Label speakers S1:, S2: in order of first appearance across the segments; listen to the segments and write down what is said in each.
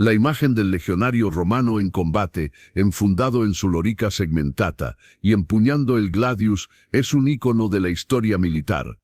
S1: La imagen del legionario romano en combate, enfundado en su lorica segmentata y empuñando el gladius, es un ícono de la historia militar.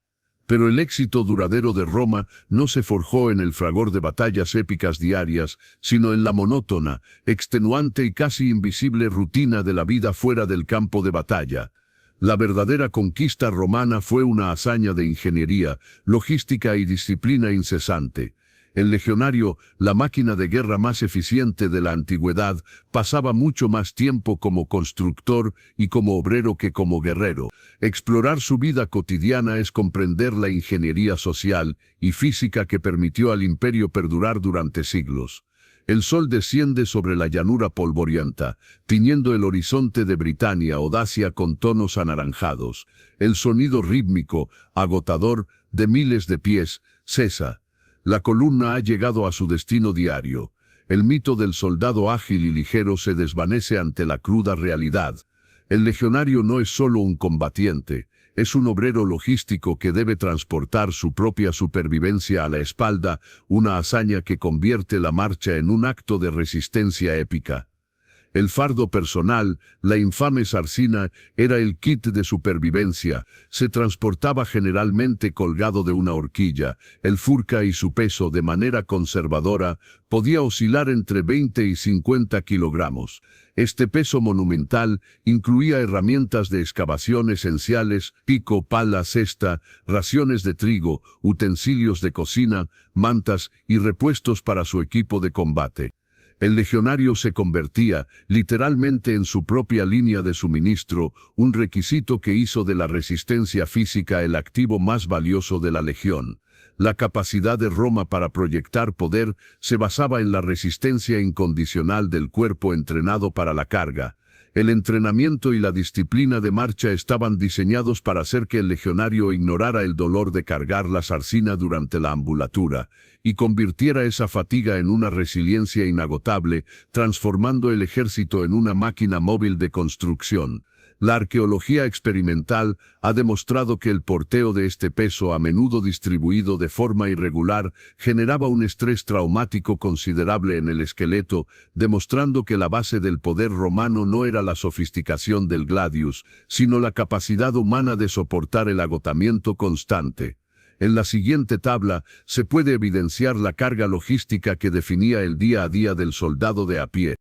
S1: Pero el éxito duradero de Roma no se forjó en el fragor de batallas épicas diarias, sino en la monótona, extenuante y casi invisible rutina de la vida fuera del campo de batalla. La verdadera conquista romana fue una hazaña de ingeniería, logística y disciplina incesante. El legionario, la máquina de guerra más eficiente de la antigüedad, pasaba mucho más tiempo como constructor y como obrero que como guerrero. Explorar su vida cotidiana es comprender la ingeniería social y física que permitió al imperio perdurar durante siglos. El sol desciende sobre la llanura polvorienta, tiñendo el horizonte de Britania o Dacia con tonos anaranjados. El sonido rítmico, agotador, de miles de pies, cesa. La columna ha llegado a su destino diario. El mito del soldado ágil y ligero se desvanece ante la cruda realidad. El legionario no es solo un combatiente, es un obrero logístico que debe transportar su propia supervivencia a la espalda, una hazaña que convierte la marcha en un acto de resistencia épica. El fardo personal, la infame zarsina, era el kit de supervivencia. Se transportaba generalmente colgado de una horquilla. El furca y su peso, de manera conservadora, podía oscilar entre 20 y 50 kilogramos. Este peso monumental incluía herramientas de excavación esenciales, pico, pala, cesta, raciones de trigo, utensilios de cocina, mantas y repuestos para su equipo de combate. El legionario se convertía, literalmente en su propia línea de suministro, un requisito que hizo de la resistencia física el activo más valioso de la legión. La capacidad de Roma para proyectar poder se basaba en la resistencia incondicional del cuerpo entrenado para la carga. El entrenamiento y la disciplina de marcha estaban diseñados para hacer que el legionario ignorara el dolor de cargar la zarsina durante la ambulatura y convirtiera esa fatiga en una resiliencia inagotable, transformando el ejército en una máquina móvil de construcción. La arqueología experimental ha demostrado que el porteo de este peso, a menudo distribuido de forma irregular, generaba un estrés traumático considerable en el esqueleto, demostrando que la base del poder romano no era la sofisticación del gladius, sino la capacidad humana de soportar el agotamiento constante. En la siguiente tabla se puede evidenciar la carga logística que definía el día a día del soldado de a pie.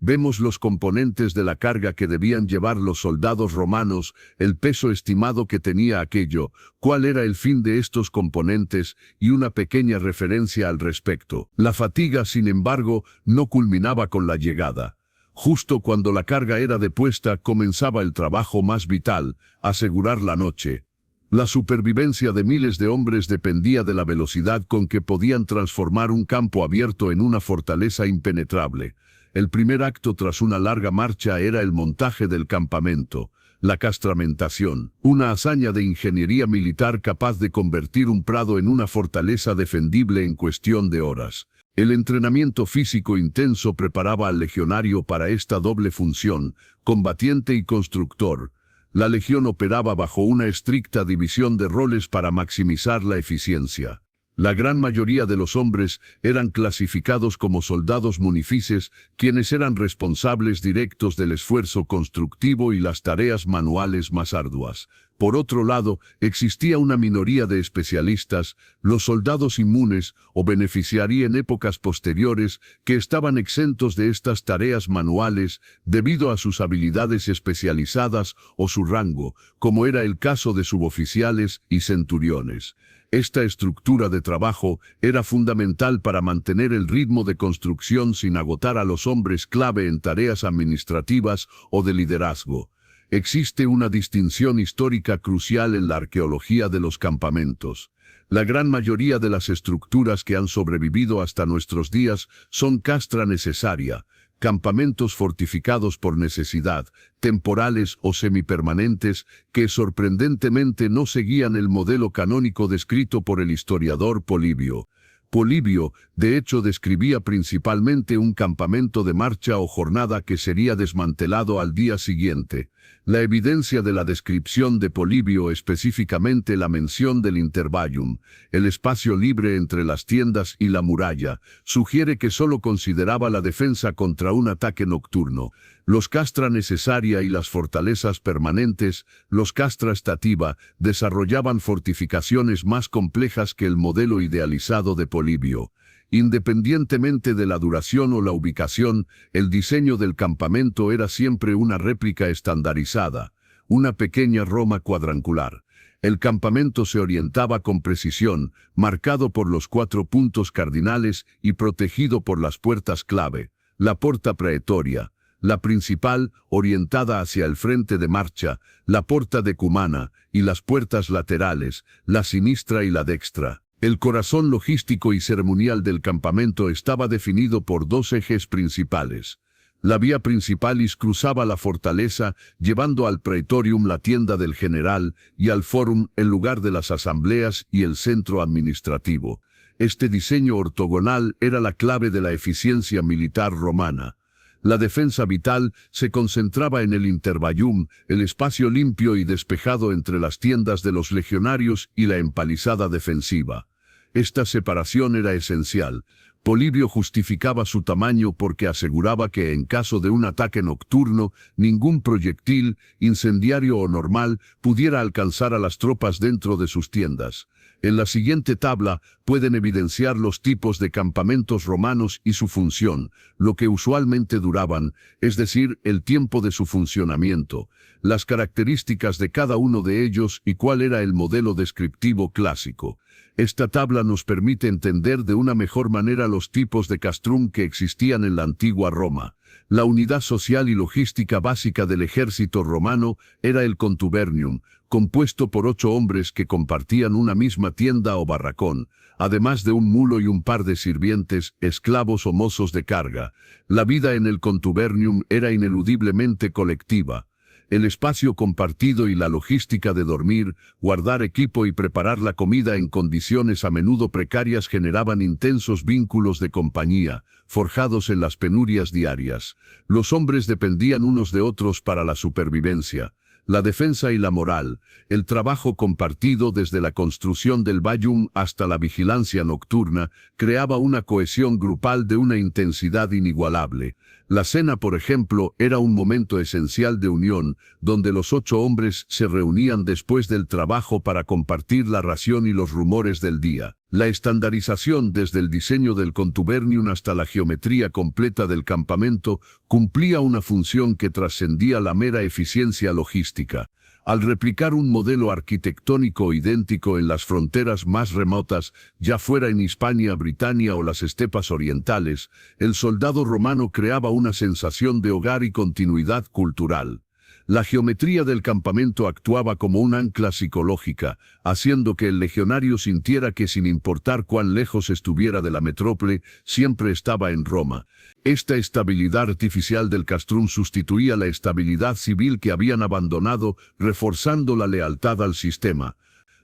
S1: Vemos los componentes de la carga que debían llevar los soldados romanos, el peso estimado que tenía aquello, cuál era el fin de estos componentes y una pequeña referencia al respecto. La fatiga, sin embargo, no culminaba con la llegada. Justo cuando la carga era depuesta, comenzaba el trabajo más vital, asegurar la noche. La supervivencia de miles de hombres dependía de la velocidad con que podían transformar un campo abierto en una fortaleza impenetrable. El primer acto tras una larga marcha era el montaje del campamento, la castramentación, una hazaña de ingeniería militar capaz de convertir un prado en una fortaleza defendible en cuestión de horas. El entrenamiento físico intenso preparaba al legionario para esta doble función, combatiente y constructor. La legión operaba bajo una estricta división de roles para maximizar la eficiencia. La gran mayoría de los hombres eran clasificados como soldados munifices, quienes eran responsables directos del esfuerzo constructivo y las tareas manuales más arduas. Por otro lado, existía una minoría de especialistas, los soldados inmunes o beneficiarí en épocas posteriores, que estaban exentos de estas tareas manuales debido a sus habilidades especializadas o su rango, como era el caso de suboficiales y centuriones. Esta estructura de trabajo era fundamental para mantener el ritmo de construcción sin agotar a los hombres clave en tareas administrativas o de liderazgo. Existe una distinción histórica crucial en la arqueología de los campamentos. La gran mayoría de las estructuras que han sobrevivido hasta nuestros días son castra necesaria, campamentos fortificados por necesidad, temporales o semipermanentes, que sorprendentemente no seguían el modelo canónico descrito por el historiador Polibio. Polibio, de hecho, describía principalmente un campamento de marcha o jornada que sería desmantelado al día siguiente. La evidencia de la descripción de Polibio, específicamente la mención del intervallum, el espacio libre entre las tiendas y la muralla, sugiere que solo consideraba la defensa contra un ataque nocturno. Los castra necesaria y las fortalezas permanentes, los castra stativa, desarrollaban fortificaciones más complejas que el modelo idealizado de Polibio. Independientemente de la duración o la ubicación, el diseño del campamento era siempre una réplica estandarizada, una pequeña Roma cuadrangular. El campamento se orientaba con precisión, marcado por los 4 puntos cardinales y protegido por las puertas clave. La porta praetoria, la principal, orientada hacia el frente de marcha, la porta decumana, y las puertas laterales, la sinistra y la dextra. El corazón logístico y ceremonial del campamento estaba definido por 2 ejes principales. La vía principalis cruzaba la fortaleza, llevando al praetorium la tienda del general, y al forum el lugar de las asambleas y el centro administrativo. Este diseño ortogonal era la clave de la eficiencia militar romana. La defensa vital se concentraba en el intervallum, el espacio limpio y despejado entre las tiendas de los legionarios y la empalizada defensiva. Esta separación era esencial. Polibio justificaba su tamaño porque aseguraba que en caso de un ataque nocturno, ningún proyectil, incendiario o normal, pudiera alcanzar a las tropas dentro de sus tiendas. En la siguiente tabla pueden evidenciar los tipos de campamentos romanos y su función, lo que usualmente duraban, es decir, el tiempo de su funcionamiento, las características de cada uno de ellos y cuál era el modelo descriptivo clásico. Esta tabla nos permite entender de una mejor manera los tipos de castrum que existían en la antigua Roma. La unidad social y logística básica del ejército romano era el contubernium, compuesto por 8 hombres que compartían una misma tienda o barracón, además de un mulo y un par de sirvientes, esclavos o mozos de carga. La vida en el contubernium era ineludiblemente colectiva. El espacio compartido y la logística de dormir, guardar equipo y preparar la comida en condiciones a menudo precarias generaban intensos vínculos de compañía, forjados en las penurias diarias. Los hombres dependían unos de otros para la supervivencia. La defensa y la moral, el trabajo compartido desde la construcción del vallum hasta la vigilancia nocturna, creaba una cohesión grupal de una intensidad inigualable. La cena, por ejemplo, era un momento esencial de unión, donde los 8 hombres se reunían después del trabajo para compartir la ración y los rumores del día. La estandarización desde el diseño del contubernium hasta la geometría completa del campamento cumplía una función que trascendía la mera eficiencia logística. Al replicar un modelo arquitectónico idéntico en las fronteras más remotas, ya fuera en Hispania, Britania o las estepas orientales, el soldado romano creaba una sensación de hogar y continuidad cultural. La geometría del campamento actuaba como un ancla psicológica, haciendo que el legionario sintiera que sin importar cuán lejos estuviera de la metrópole, siempre estaba en Roma. Esta estabilidad artificial del castrum sustituía la estabilidad civil que habían abandonado, reforzando la lealtad al sistema.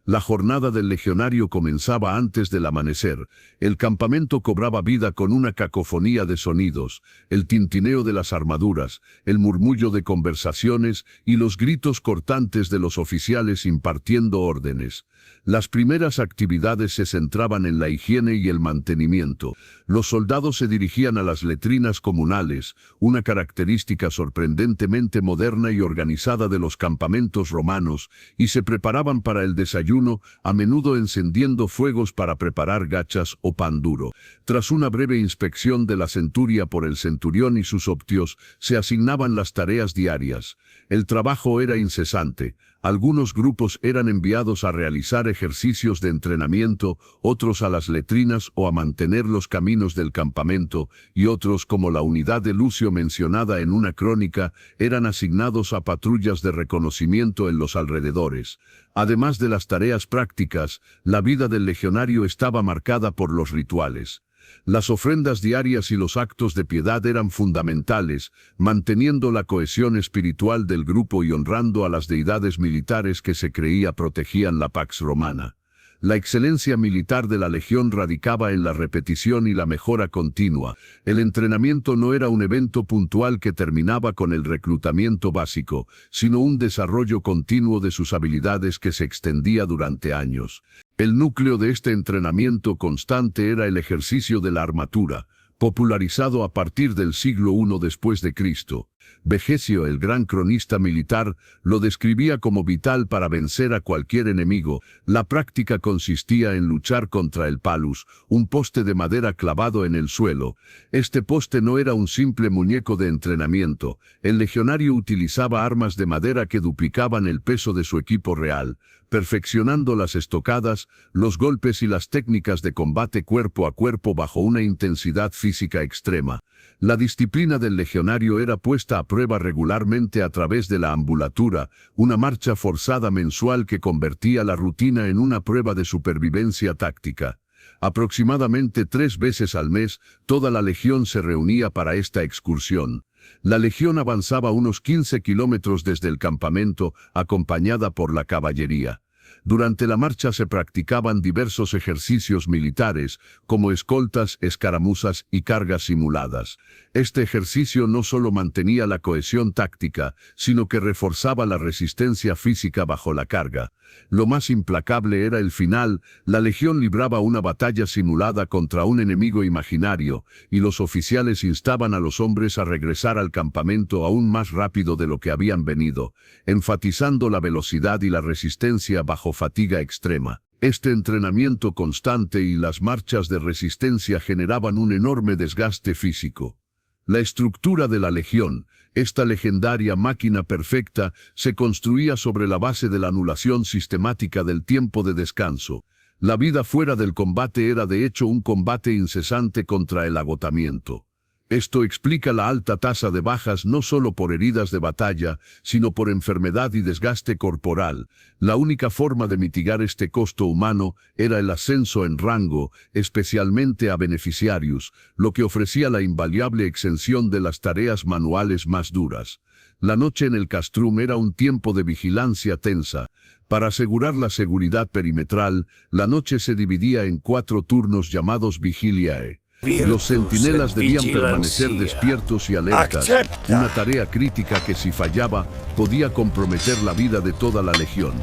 S1: La jornada del legionario comenzaba antes del amanecer. El campamento cobraba vida con una cacofonía de sonidos, el tintineo de las armaduras, el murmullo de conversaciones y los gritos cortantes de los oficiales impartiendo órdenes. Las primeras actividades se centraban en la higiene y el mantenimiento. Los soldados se dirigían a las letrinas comunales, una característica sorprendentemente moderna y organizada de los campamentos romanos, y se preparaban para el desayuno, a menudo encendiendo fuegos para preparar gachas o pan duro. Tras una breve inspección de la centuria por el centurión y sus optios, se asignaban las tareas diarias. El trabajo era incesante. Algunos grupos eran enviados a realizar ejercicios de entrenamiento, otros a las letrinas o a mantener los caminos del campamento, y otros, como la unidad de Lucio mencionada en una crónica, eran asignados a patrullas de reconocimiento en los alrededores. Además de las tareas prácticas, la vida del legionario estaba marcada por los rituales. Las ofrendas diarias y los actos de piedad eran fundamentales, manteniendo la cohesión espiritual del grupo y honrando a las deidades militares que se creía protegían la pax romana. La excelencia militar de la legión radicaba en la repetición y la mejora continua. El entrenamiento no era un evento puntual que terminaba con el reclutamiento básico, sino un desarrollo continuo de sus habilidades que se extendía durante años. El núcleo de este entrenamiento constante era el ejercicio de la armadura, popularizado a partir del siglo I después de Cristo. Vegecio, el gran cronista militar, lo describía como vital para vencer a cualquier enemigo. La práctica consistía en luchar contra el palus, un poste de madera clavado en el suelo. Este poste no era un simple muñeco de entrenamiento. El legionario utilizaba armas de madera que duplicaban el peso de su equipo real, perfeccionando las estocadas, los golpes y las técnicas de combate cuerpo a cuerpo bajo una intensidad física extrema. La disciplina del legionario era puesta a prueba regularmente a través de la ambulatura, una marcha forzada mensual que convertía la rutina en una prueba de supervivencia táctica. Aproximadamente 3 veces al mes, toda la legión se reunía para esta excursión. La legión avanzaba unos 15 kilómetros desde el campamento, acompañada por la caballería. Durante la marcha se practicaban diversos ejercicios militares, como escoltas, escaramuzas y cargas simuladas. Este ejercicio no solo mantenía la cohesión táctica, sino que reforzaba la resistencia física bajo la carga. Lo más implacable era el final. La legión libraba una batalla simulada contra un enemigo imaginario, y los oficiales instaban a los hombres a regresar al campamento aún más rápido de lo que habían venido, enfatizando la velocidad y la resistencia bajo fatiga extrema. Este entrenamiento constante y las marchas de resistencia generaban un enorme desgaste físico. La estructura de la legión, esta legendaria máquina perfecta, se construía sobre la base de la anulación sistemática del tiempo de descanso. La vida fuera del combate era de hecho un combate incesante contra el agotamiento. Esto explica la alta tasa de bajas no solo por heridas de batalla, sino por enfermedad y desgaste corporal. La única forma de mitigar este costo humano era el ascenso en rango, especialmente a beneficiarios, lo que ofrecía la invariable exención de las tareas manuales más duras. La noche en el castrum era un tiempo de vigilancia tensa. Para asegurar la seguridad perimetral, la noche se dividía en 4 turnos llamados vigiliae. Los centinelas debían permanecer despiertos y alertas, una tarea crítica que si fallaba podía comprometer la vida de toda la legión.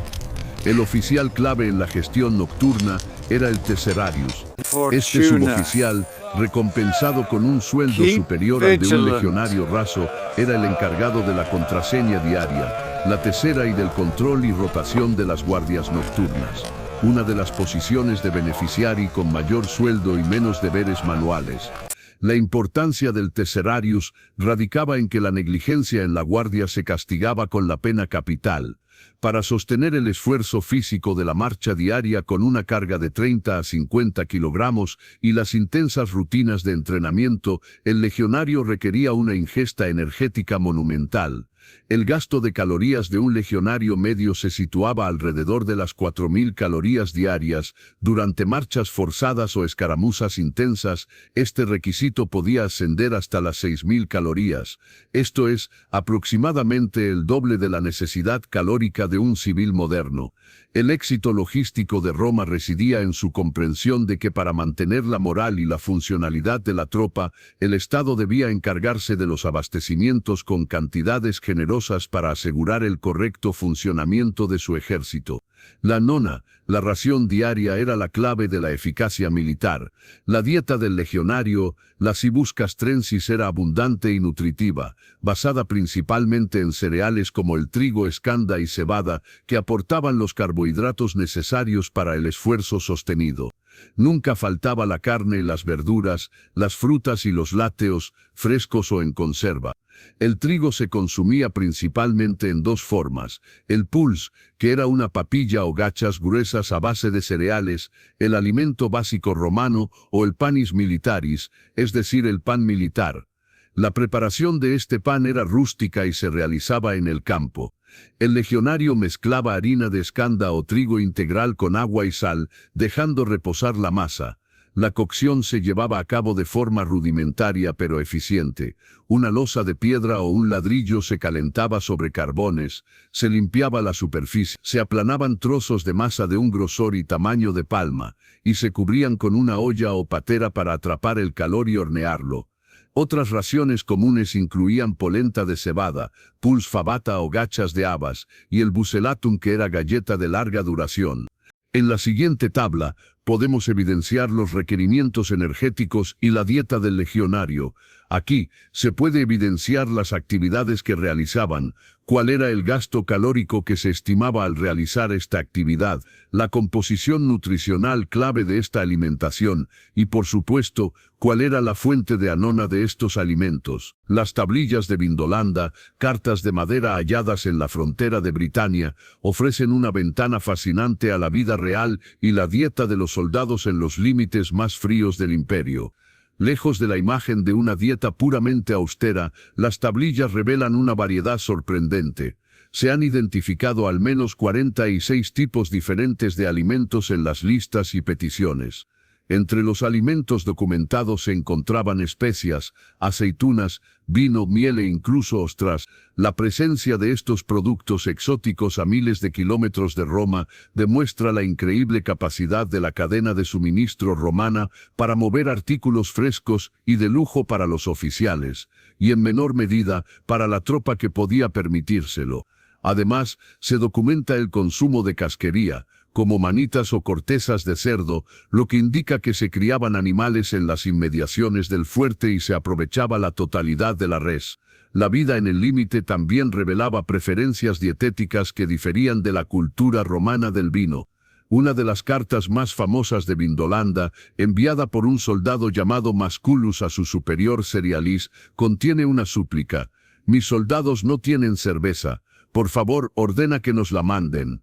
S1: El oficial clave en la gestión nocturna era el tesserarius. Este suboficial, recompensado con un sueldo superior al de un legionario raso, era el encargado de la contraseña diaria, la tesera y del control y rotación de las guardias nocturnas. Una de las posiciones de beneficiari con mayor sueldo y menos deberes manuales. La importancia del tesserarius radicaba en que la negligencia en la guardia se castigaba con la pena capital. Para sostener el esfuerzo físico de la marcha diaria con una carga de 30 a 50 kilogramos y las intensas rutinas de entrenamiento, el legionario requería una ingesta energética monumental. El gasto de calorías de un legionario medio se situaba alrededor de las 4.000 calorías diarias. Durante marchas forzadas o escaramuzas intensas, este requisito podía ascender hasta las 6.000 calorías. Esto es, aproximadamente el doble de la necesidad calórica de un civil moderno. El éxito logístico de Roma residía en su comprensión de que para mantener la moral y la funcionalidad de la tropa, el Estado debía encargarse de los abastecimientos con cantidades generosas para asegurar el correcto funcionamiento de su ejército. La nona, la ración diaria, era la clave de la eficacia militar. La dieta del legionario, la cibus castrensis, era abundante y nutritiva, basada principalmente en cereales como el trigo, escanda y cebada, que aportaban los carbohidratos necesarios para el esfuerzo sostenido. Nunca faltaba la carne, las verduras, las frutas y los lácteos, frescos o en conserva. El trigo se consumía principalmente en 2 formas: el puls, que era una papilla o gachas gruesas a base de cereales, el alimento básico romano, o el panis militaris, es decir, el pan militar. La preparación de este pan era rústica y se realizaba en el campo. El legionario mezclaba harina de escanda o trigo integral con agua y sal, dejando reposar la masa. La cocción se llevaba a cabo de forma rudimentaria pero eficiente. Una losa de piedra o un ladrillo se calentaba sobre carbones, se limpiaba la superficie, se aplanaban trozos de masa de un grosor y tamaño de palma, y se cubrían con una olla o patera para atrapar el calor y hornearlo. Otras raciones comunes incluían polenta de cebada, pulse fabata o gachas de habas, y el bucelatum, que era galleta de larga duración. En la siguiente tabla podemos evidenciar los requerimientos energéticos y la dieta del legionario. Aquí se puede evidenciar las actividades que realizaban, cuál era el gasto calórico que se estimaba al realizar esta actividad, la composición nutricional clave de esta alimentación y, por supuesto, cuál era la fuente de anona de estos alimentos. Las tablillas de Vindolanda, cartas de madera halladas en la frontera de Britania, ofrecen una ventana fascinante a la vida real y la dieta de los soldados en los límites más fríos del imperio. Lejos de la imagen de una dieta puramente austera, las tablillas revelan una variedad sorprendente. Se han identificado al menos 46 tipos diferentes de alimentos en las listas y peticiones. Entre los alimentos documentados se encontraban especias, aceitunas, vino, miel e incluso ostras. La presencia de estos productos exóticos a miles de kilómetros de Roma demuestra la increíble capacidad de la cadena de suministro romana para mover artículos frescos y de lujo para los oficiales, y en menor medida para la tropa que podía permitírselo. Además, se documenta el consumo de casquería, como manitas o cortezas de cerdo, lo que indica que se criaban animales en las inmediaciones del fuerte y se aprovechaba la totalidad de la res. La vida en el límite también revelaba preferencias dietéticas que diferían de la cultura romana del vino. Una de las cartas más famosas de Vindolanda, enviada por un soldado llamado Masculus a su superior Cerealis, contiene una súplica: «Mis soldados no tienen cerveza. Por favor, ordena que nos la manden».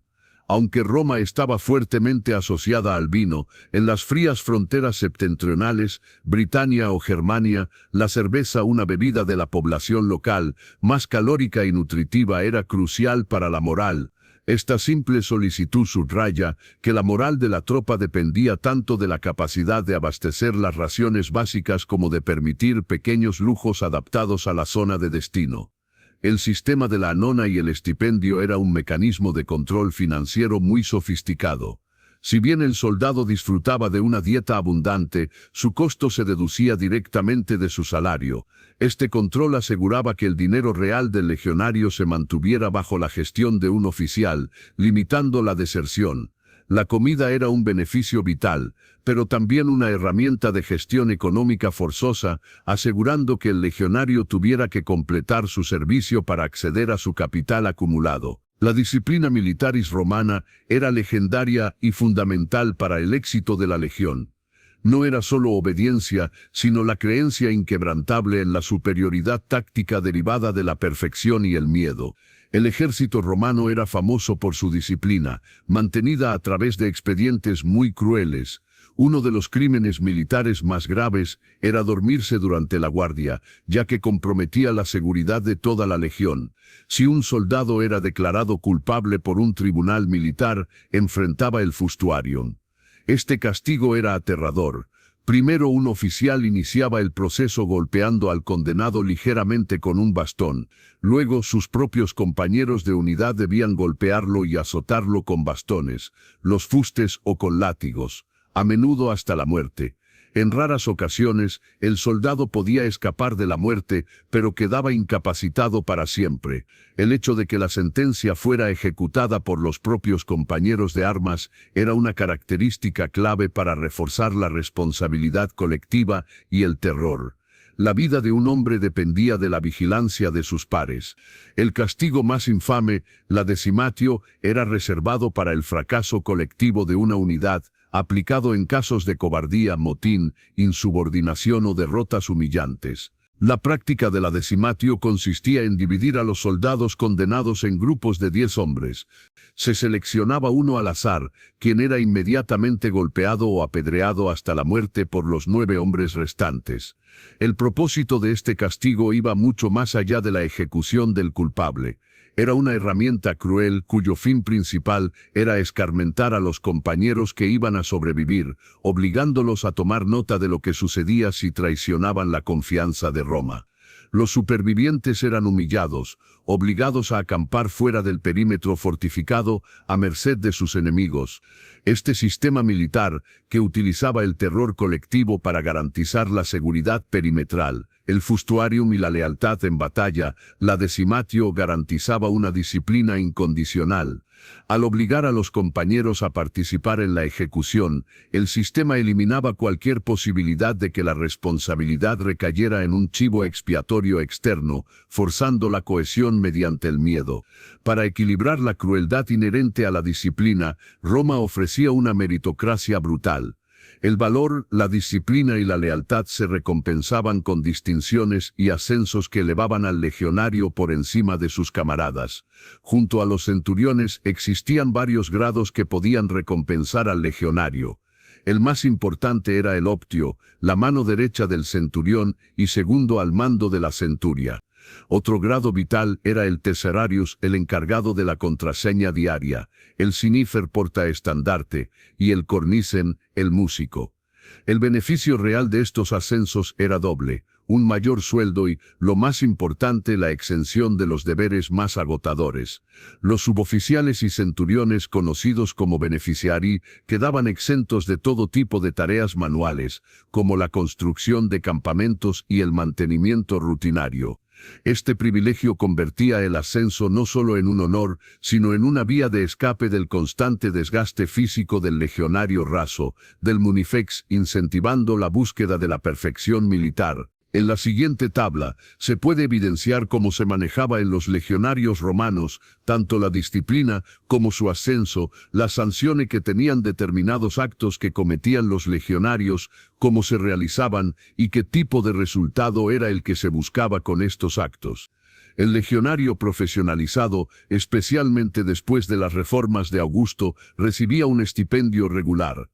S1: Aunque Roma estaba fuertemente asociada al vino, en las frías fronteras septentrionales, Britania o Germania, la cerveza, una bebida de la población local, más calórica y nutritiva, era crucial para la moral. Esta simple solicitud subraya que la moral de la tropa dependía tanto de la capacidad de abastecer las raciones básicas como de permitir pequeños lujos adaptados a la zona de destino. El sistema de la anona y el estipendio era un mecanismo de control financiero muy sofisticado. Si bien el soldado disfrutaba de una dieta abundante, su costo se deducía directamente de su salario. Este control aseguraba que el dinero real del legionario se mantuviera bajo la gestión de un oficial, limitando la deserción. La comida era un beneficio vital, pero también una herramienta de gestión económica forzosa, asegurando que el legionario tuviera que completar su servicio para acceder a su capital acumulado. La disciplina militaris romana era legendaria y fundamental para el éxito de la legión. No era solo obediencia, sino la creencia inquebrantable en la superioridad táctica derivada de la perfección y el miedo. El ejército romano era famoso por su disciplina, mantenida a través de expedientes muy crueles. Uno de los crímenes militares más graves era dormirse durante la guardia, ya que comprometía la seguridad de toda la legión. Si un soldado era declarado culpable por un tribunal militar, enfrentaba el fustuarium. Este castigo era aterrador. Primero, un oficial iniciaba el proceso golpeando al condenado ligeramente con un bastón. Luego, sus propios compañeros de unidad debían golpearlo y azotarlo con bastones, los fustes o con látigos, a menudo hasta la muerte. En raras ocasiones, el soldado podía escapar de la muerte, pero quedaba incapacitado para siempre. El hecho de que la sentencia fuera ejecutada por los propios compañeros de armas era una característica clave para reforzar la responsabilidad colectiva y el terror. La vida de un hombre dependía de la vigilancia de sus pares. El castigo más infame, la decimatio, era reservado para el fracaso colectivo de una unidad, aplicado en casos de cobardía, motín, insubordinación o derrotas humillantes. La práctica de la decimatio consistía en dividir a los soldados condenados en grupos de 10 hombres. Se seleccionaba uno al azar, quien era inmediatamente golpeado o apedreado hasta la muerte por los 9 hombres restantes. El propósito de este castigo iba mucho más allá de la ejecución del culpable. Era una herramienta cruel cuyo fin principal era escarmentar a los compañeros que iban a sobrevivir, obligándolos a tomar nota de lo que sucedía si traicionaban la confianza de Roma. Los supervivientes eran humillados, obligados a acampar fuera del perímetro fortificado a merced de sus enemigos. Este sistema militar, que utilizaba el terror colectivo para garantizar la seguridad perimetral, el fustuarium y la lealtad en batalla, la decimatio garantizaba una disciplina incondicional. Al obligar a los compañeros a participar en la ejecución, el sistema eliminaba cualquier posibilidad de que la responsabilidad recayera en un chivo expiatorio externo, forzando la cohesión mediante el miedo. Para equilibrar la crueldad inherente a la disciplina, Roma ofrecía una meritocracia brutal. El valor, la disciplina y la lealtad se recompensaban con distinciones y ascensos que elevaban al legionario por encima de sus camaradas. Junto a los centuriones existían varios grados que podían recompensar al legionario. El más importante era el optio, la mano derecha del centurión y segundo al mando de la centuria. Otro grado vital era el tesserarius, el encargado de la contraseña diaria, el cinifer portaestandarte y el cornicen, el músico. El beneficio real de estos ascensos era doble, un mayor sueldo y, lo más importante, la exención de los deberes más agotadores. Los suboficiales y centuriones conocidos como beneficiari quedaban exentos de todo tipo de tareas manuales, como la construcción de campamentos y el mantenimiento rutinario. Este privilegio convertía el ascenso no solo en un honor, sino en una vía de escape del constante desgaste físico del legionario raso, del munifex, incentivando la búsqueda de la perfección militar. En la siguiente tabla, se puede evidenciar cómo se manejaba en los legionarios romanos, tanto la disciplina como su ascenso, las sanciones que tenían determinados actos que cometían los legionarios, cómo se realizaban y qué tipo de resultado era el que se buscaba con estos actos. El legionario profesionalizado, especialmente después de las reformas de Augusto, recibía un estipendio regular.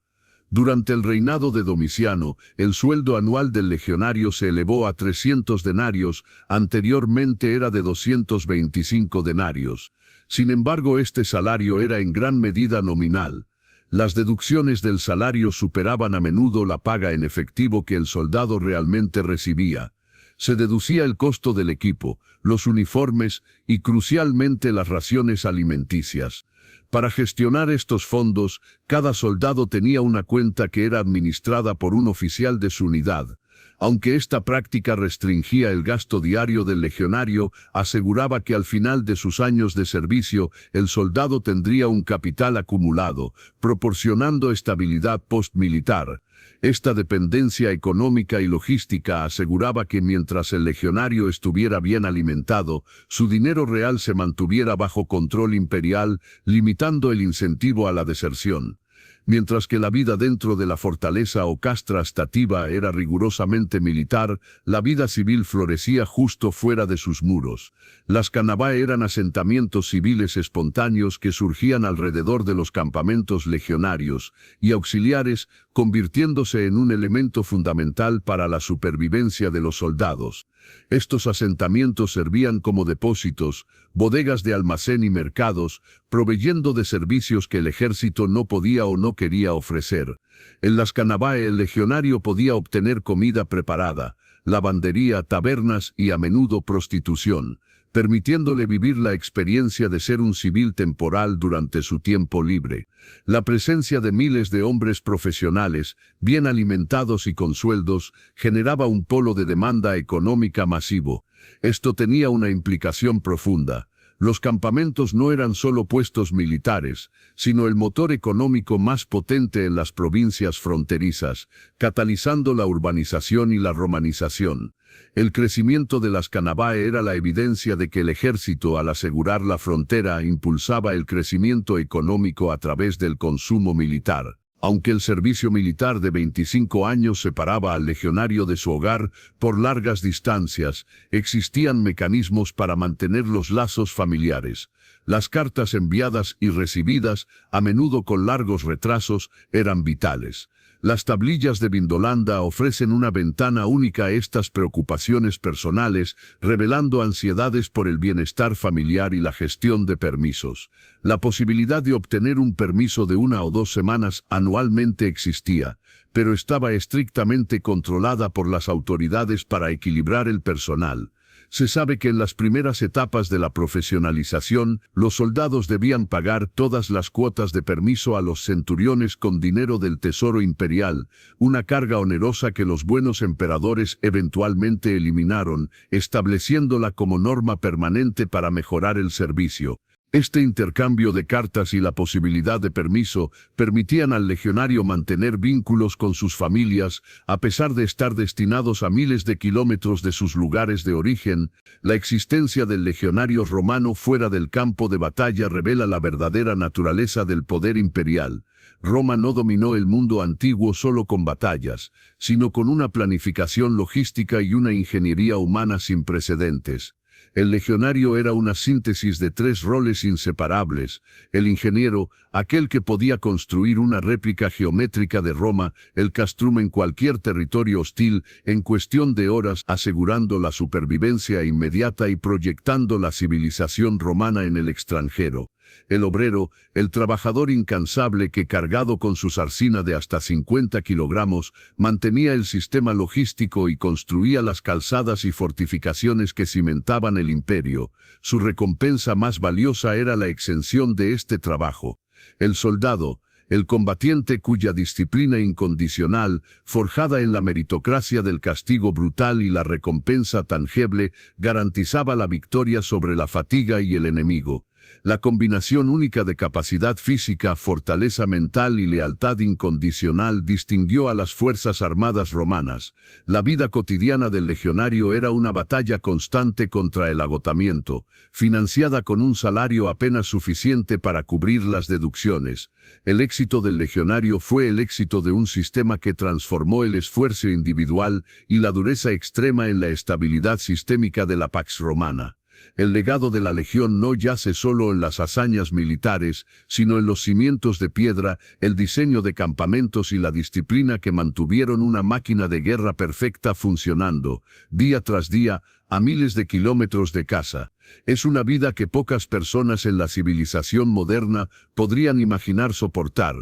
S1: Durante el reinado de Domiciano, el sueldo anual del legionario se elevó a 300 denarios, anteriormente era de 225 denarios. Sin embargo, este salario era en gran medida nominal. Las deducciones del salario superaban a menudo la paga en efectivo que el soldado realmente recibía. Se deducía el costo del equipo, los uniformes y, crucialmente, las raciones alimenticias. Para gestionar estos fondos, cada soldado tenía una cuenta que era administrada por un oficial de su unidad. Aunque esta práctica restringía el gasto diario del legionario, aseguraba que al final de sus años de servicio, el soldado tendría un capital acumulado, proporcionando estabilidad postmilitar. Esta dependencia económica y logística aseguraba que mientras el legionario estuviera bien alimentado, su dinero real se mantuviera bajo control imperial, limitando el incentivo a la deserción. Mientras que la vida dentro de la fortaleza o castra stativa era rigurosamente militar, la vida civil florecía justo fuera de sus muros. Las canabae eran asentamientos civiles espontáneos que surgían alrededor de los campamentos legionarios y auxiliares, convirtiéndose en un elemento fundamental para la supervivencia de los soldados. Estos asentamientos servían como depósitos, bodegas de almacén y mercados, proveyendo de servicios que el ejército no podía o no quería ofrecer. En las canabae el legionario podía obtener comida preparada, lavandería, tabernas y a menudo prostitución, permitiéndole vivir la experiencia de ser un civil temporal durante su tiempo libre. La presencia de miles de hombres profesionales, bien alimentados y con sueldos, generaba un polo de demanda económica masivo. Esto tenía una implicación profunda. Los campamentos no eran solo puestos militares, sino el motor económico más potente en las provincias fronterizas, catalizando la urbanización y la romanización. El crecimiento de las canabae era la evidencia de que el ejército, al asegurar la frontera, impulsaba el crecimiento económico a través del consumo militar. Aunque el servicio militar de 25 años separaba al legionario de su hogar por largas distancias, existían mecanismos para mantener los lazos familiares. Las cartas enviadas y recibidas, a menudo con largos retrasos, eran vitales. Las tablillas de Vindolanda ofrecen una ventana única a estas preocupaciones personales, revelando ansiedades por el bienestar familiar y la gestión de permisos. La posibilidad de obtener un permiso de 1 o 2 semanas anualmente existía, pero estaba estrictamente controlada por las autoridades para equilibrar el personal. Se sabe que en las primeras etapas de la profesionalización, los soldados debían pagar todas las cuotas de permiso a los centuriones con dinero del tesoro imperial, una carga onerosa que los buenos emperadores eventualmente eliminaron, estableciéndola como norma permanente para mejorar el servicio. Este intercambio de cartas y la posibilidad de permiso permitían al legionario mantener vínculos con sus familias, a pesar de estar destinados a miles de kilómetros de sus lugares de origen. La existencia del legionario romano fuera del campo de batalla revela la verdadera naturaleza del poder imperial. Roma no dominó el mundo antiguo solo con batallas, sino con una planificación logística y una ingeniería humana sin precedentes. El legionario era una síntesis de 3 roles inseparables: el ingeniero, aquel que podía construir una réplica geométrica de Roma, el castrum en cualquier territorio hostil, en cuestión de horas, asegurando la supervivencia inmediata y proyectando la civilización romana en el extranjero; el obrero, el trabajador incansable que, cargado con su zarcina de hasta 50 kilogramos, mantenía el sistema logístico y construía las calzadas y fortificaciones que cimentaban el imperio. Su recompensa más valiosa era la exención de este trabajo. El soldado, el combatiente cuya disciplina incondicional, forjada en la meritocracia del castigo brutal y la recompensa tangible, garantizaba la victoria sobre la fatiga y el enemigo. La combinación única de capacidad física, fortaleza mental y lealtad incondicional distinguió a las fuerzas armadas romanas. La vida cotidiana del legionario era una batalla constante contra el agotamiento, financiada con un salario apenas suficiente para cubrir las deducciones. El éxito del legionario fue el éxito de un sistema que transformó el esfuerzo individual y la dureza extrema en la estabilidad sistémica de la Pax Romana. El legado de la legión no yace solo en las hazañas militares, sino en los cimientos de piedra, el diseño de campamentos y la disciplina que mantuvieron una máquina de guerra perfecta funcionando, día tras día, a miles de kilómetros de casa. Es una vida que pocas personas en la civilización moderna podrían imaginar soportar.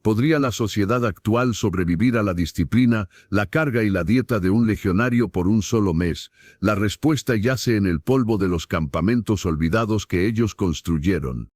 S1: ¿Podría la sociedad actual sobrevivir a la disciplina, la carga y la dieta de un legionario por un solo mes? La respuesta yace en el polvo de los campamentos olvidados que ellos construyeron.